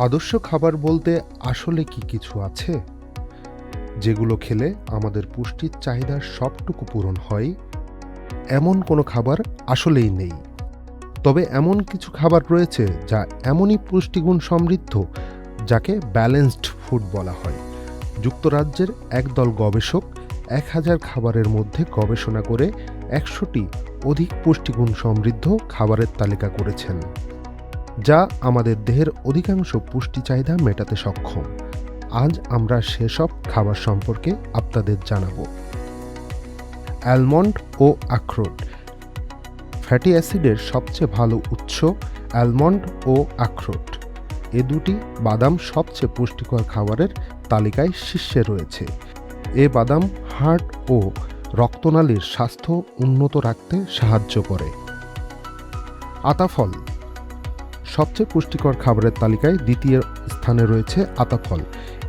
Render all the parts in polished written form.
আদর্শ খাবার বলতে আসলে কি কিছু আছে যেগুলো খেলে আমাদের পুষ্টির চাহিদার সবটুকু পূরণ হয়? এমন কোনো খাবার আসলেই নেই। তবে এমন কিছু খাবার রয়েছে যা এমনই পুষ্টিগুণ সমৃদ্ধ যাকে ব্যালেন্সড ফুড বলা হয়। যুক্তরাজ্যের একদল গবেষক 1000 খাবারের মধ্যে গবেষণা করে 100টি অধিক পুষ্টিগুণ সমৃদ্ধ খাবারের তালিকা করেছেন, যা আমাদের দেহের অধিকাংশ পুষ্টি চাহিদা মেটাতে সক্ষম। আজ আমরা সেসব খাবার সম্পর্কে আপনাদের জানাবো। অ্যালমন্ড ও আখরোট। ফ্যাটি অ্যাসিডের সবচেয়ে ভালো উৎস অ্যালমন্ড ও আখরোট। এ দুটি বাদাম সবচেয়ে পুষ্টিকর খাবারের তালিকায় শীর্ষে রয়েছে। এ বাদাম হার্ট ও রক্তনালীর স্বাস্থ্য উন্নত রাখতে সাহায্য করে। আতাফল। সবচেয়ে পুষ্টিকর খাবারের তালিকায় দ্বিতীয় স্থানে রয়েছে আতাফল।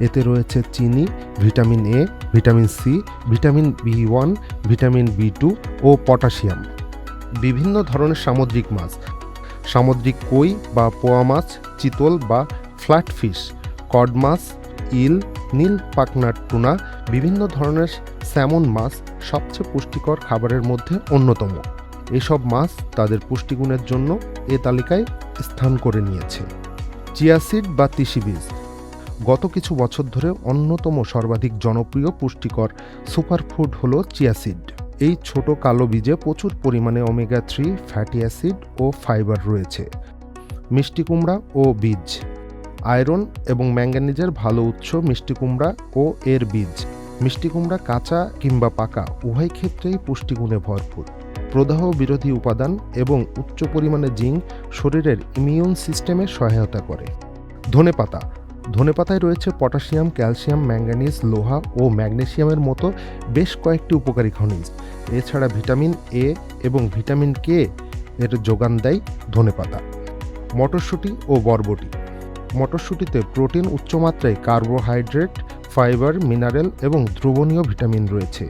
এতে রয়েছে চিনি, vitamin A, vitamin C, vitamin B one, vitamin B two ও পটাশিয়াম। বিভিন্ন ধরনের সামুদ্রিক মাছ, সামুদ্রিক কই বা পোয়া মাছ, চিতল বা ফ্ল্যাটফিশ, কড মাছ, ইল, নীল পাখনার টুনা, বিভিন্ন ধরনের স্যামন মাছ সবচেয়ে পুষ্টিকর খাবারের মধ্যে অন্যতম। এসব মাছ তাদের পুষ্টিগুণের জন্য এ তালিকায় স্থান করে নিয়েছে। চিয়া সিড বা তিসি বীজ। গত কিছু বছর ধরে অন্যতম সর্বাধিক জনপ্রিয় পুষ্টিকর সুপারফুড হল চিয়া সিড। এই ছোট কালো বীজে প্রচুর পরিমাণে ওমেগা 3 ফ্যাটি অ্যাসিড ও ফাইবার রয়েছে। মিষ্টি কুমড়া ও বীজ। আয়রন এবং ম্যাঙ্গানিজের ভালো উৎস মিষ্টি কুমড়া ও এর বীজ। মিষ্টি কুমড়া কাঁচা কিংবা পাকা উভয় ক্ষেত্রেই পুষ্টিগুণে ভরপুর। প্রদাহ বিরোধী উপাদান এবং উচ্চ পরিমাণে জিঙ্ক শরীরের ইমিউন সিস্টেমে সহায়তা করে। ধনেপাতা। ধনেপাতায় রয়েছে পটাশিয়াম, ক্যালসিয়াম, ম্যাঙ্গানিজ, লোহা ও ম্যাগনেসিয়ামের মতো বেশ কয়েকটি উপকারী খনিজ। এছাড়া ভিটামিন এ এবং ভিটামিন কে এর যোগান দেয় ধনেপাতা। মটরশুঁটি ও বরবটি। মটরশুঁটিতে প্রোটিন, উচ্চমাত্রায় কার্বোহাইড্রেট, ফাইবার, মিনারেল এবং দ্রবণীয় ভিটামিন রয়েছে।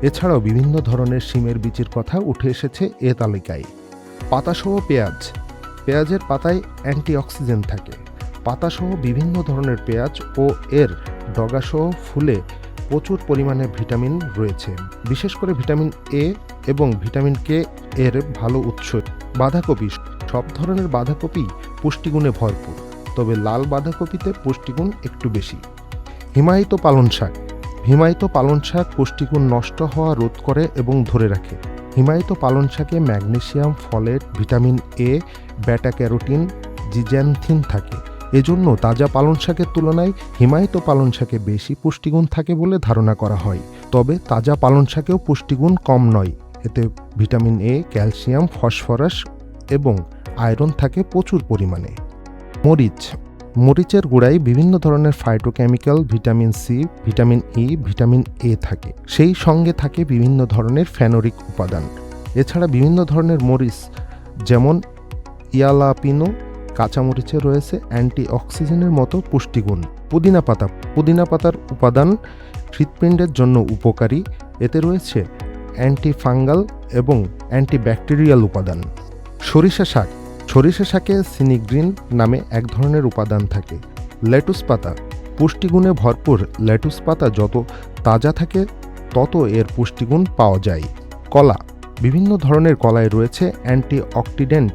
এছাড়াও বিভিন্ন ধরনের শিমের বীজের কথা উঠে এসেছে এ তালিকায়। পাতাসহ পেঁয়াজ। পেঁয়াজের পাতায় অ্যান্টিঅক্সিডেন্ট থাকে। পাতাসহ বিভিন্ন ধরনের পেঁয়াজ ও এর ডগাসহ ফুলে প্রচুর পরিমাণে ভিটামিন রয়েছে, বিশেষ করে ভিটামিন এ এবং ভিটামিন কে এর ভালো উৎস। বাঁধাকপি। সব ধরনের বাঁধাকপি পুষ্টিগুণে ভরপুর, তবে লাল বাঁধাকপিতে পুষ্টিগুণ একটু বেশি। হিমায়িত পালং শাক। হিমায়িত পালং শাক পুষ্টিগুণ নষ্ট হওয়া রোধ করে এবং ধরে রাখে। হিমায়িত পালং শাকে ম্যাগনেসিয়াম, ফলেট, ভিটামিন এ, বেটা ক্যারোটিন, জিজ্যান্থিন থাকে। এজন্য তাজা পালং শাকের তুলনায় হিমায়িত পালং শাকে বেশি পুষ্টিগুণ থাকে বলে ধারণা করা হয়। তবে তাজা পালং শাকেও পুষ্টিগুণ কম নয়। এতে ভিটামিন এ, ক্যালসিয়াম, ফসফরাস এবং আয়রন থাকে প্রচুর পরিমাণে। মরিচ। মরিচের গুঁড়ায় বিভিন্ন ধরনের phytochemical, vitamin C, vitamin E, vitamin A থাকে। সেই সঙ্গে থাকে বিভিন্ন ধরনের ফেনোরিক উপাদান। এছাড়া বিভিন্ন ধরনের মরিচ যেমন ইয়ালাপিনো, কাঁচামরিচে রয়েছে অ্যান্টিঅক্সিডেন্টের মতো পুষ্টিগুণ। পুদিনা পাতা। পুদিনা পাতার উপাদান হৃৎপিণ্ডের জন্য উপকারী। এতে রয়েছে অ্যান্টিফাঙ্গাল এবং অ্যান্টিব্যাকটেরিয়াল উপাদান। সরিষা শাক। সরিষা শাকে সিনিগ্রিন নামে এক ধরনের উপাদান থাকে। লেটুস পাতা। পুষ্টিগুণে ভরপুর লেটুস পাতা যত তাজা থাকে তত এর পুষ্টিগুণ পাওয়া যায়। কলা। বিভিন্ন ধরনের কলায় রয়েছে অ্যান্টিঅক্সিডেন্ট,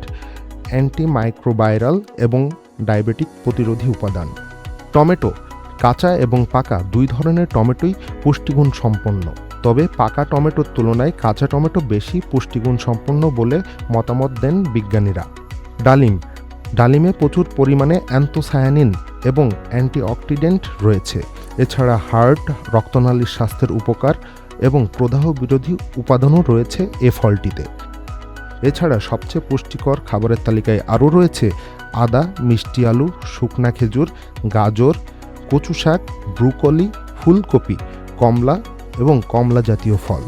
অ্যান্টিমাইক্রোবায়াল এবং ডায়াবেটিক প্রতিরোধী উপাদান। টমেটো। কাঁচা এবং পাকা দুই ধরনের টমেটোই পুষ্টিগুণ সম্পন্ন, তবে পাকা টমেটোর তুলনায় কাঁচা টমেটো বেশি পুষ্টিগুণ সম্পন্ন বলে মতামত দেন বিজ্ঞানীরা। ডালিম। ডালিমে প্রচুর পরিমাণে অ্যান্থোসায়ানিন এবং অ্যান্টিঅক্সিডেন্ট রয়েছে। এছাড়া হার্ট, রক্তনালীর স্বাস্থ্যের উপকার এবং প্রদাহ বিরোধী উপাদানও রয়েছে এ ফলটিতে। এছাড়া সবচেয়ে পুষ্টিকর খাবারের তালিকায় আরও রয়েছে আদা, মিষ্টি আলু, শুকনা খেজুর, গাজর, কচু শাক, ব্রুকলি, ফুলকপি, কমলা এবং কমলা জাতীয় ফল।